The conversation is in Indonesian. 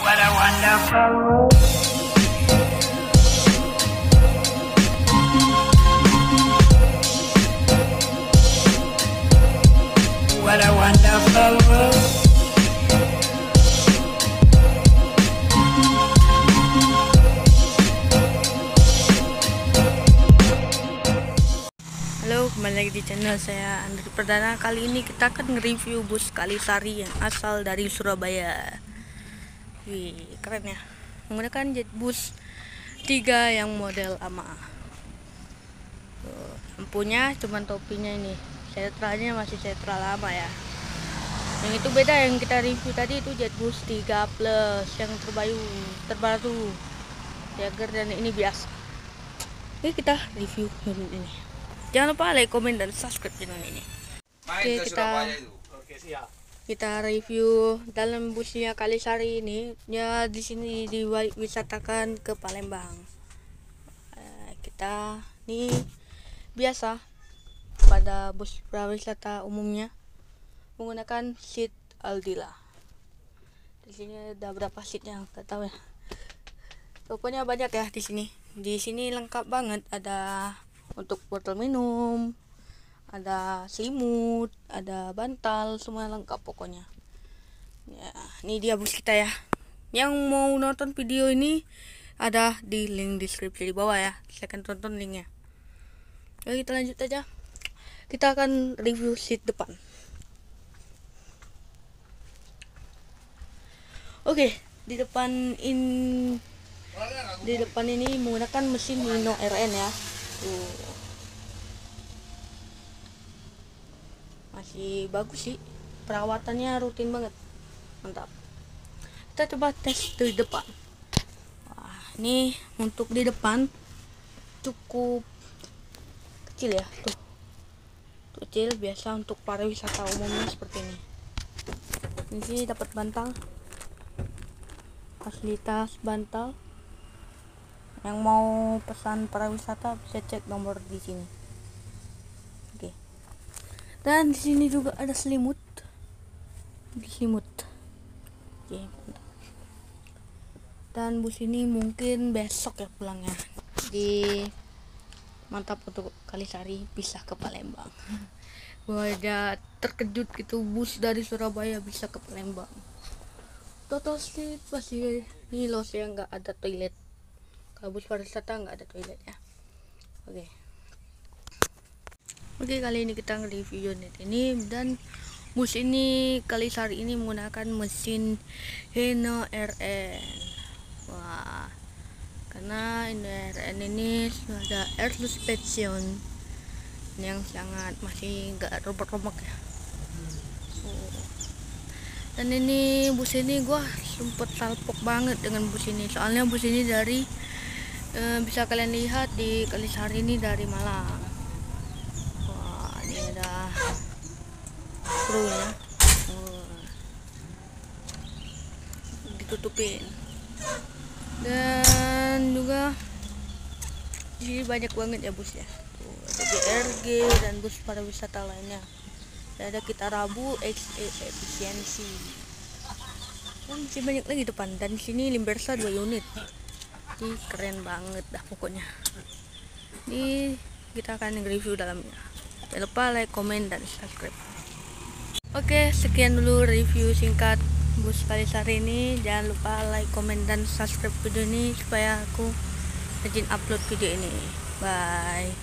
What a wonderful world. What a wonderful world. Halo, kembali lagi di channel saya Andri Perdana. Kali ini kita akan nge-review bus Kalisari yang asal dari Surabaya. Wih, keren ya. Menggunakan jet bus 3 yang model AMA. Tuh, lampunya cuman topinya ini. Setranya masih setra lama ya. Yang itu beda, yang kita review tadi itu jet bus 3 plus yang terbaru. Jagger, dan ini biasa. Oke, kita review unit ini. Jangan lupa like, komen, dan subscribe channel ini. Oke, kita review dalam busnya Kalisari ini. Ya, di sini diwisatakan ke Palembang. Kita ini biasa pada bus prawisata umumnya menggunakan seat Aldila. Di sini ada berapa seatnya nggak tahu ya. Pokoknya banyak ya di sini. Di sini lengkap banget, ada untuk botol minum, ada selimut, ada bantal, semua lengkap pokoknya. Ya, ini dia bus kita ya. Yang mau nonton video ini ada di link deskripsi di bawah ya. Silahkan tonton linknya. Oke, kita lanjut aja. Kita akan review seat depan. Oke, di depan ini menggunakan mesin Hino RN ya. Tuh. Masih bagus sih, perawatannya rutin banget, mantap. Kita coba tes di depan. Wah, ini untuk di depan cukup kecil ya, tuh kecil, biasa untuk pariwisata umumnya seperti ini. Di sini dapat bantal, fasilitas bantal. Yang mau pesan pariwisata bisa cek nomor di sini. Oke. Dan di sini juga ada selimut. Oke. Dan bus ini mungkin besok ya pulangnya. Mantap untuk Kalisari pisah ke Palembang. Gua aja terkejut gitu, bus dari Surabaya bisa ke Palembang. Total seat pasti ini loh, saya nggak ada toilet. Kalau bus pariwisata nggak ada toilet ya. Oke, kali ini kita nge-review unit ini, dan bus ini Kalisari ini menggunakan mesin Hino RN. Wah, karena Hino RN ini sudah ada air suspension yang sangat masih nggak robek-robek ya. Dan ini bus ini gua sempet salpok banget dengan bus ini, soalnya bus ini dari bisa kalian lihat di Kalisari ini dari Malang. Wah, ini ada krunya, ditutupin. Dan juga di banyak banget ya bus ya. Tuh, ada BRG dan bus pariwisata lainnya. Dan ada Kita Rabu, XE efisiensi. Dan masih banyak lagi depan. Dan di sini Limbersa 2 unit. Ini keren banget dah pokoknya. Ini kita akan review dalamnya. Jangan lupa like, komen, dan subscribe. Oke, sekian dulu review singkat bus Kalisari ini. Jangan lupa like, komen, dan subscribe video ini supaya aku rajin upload video ini. Bye.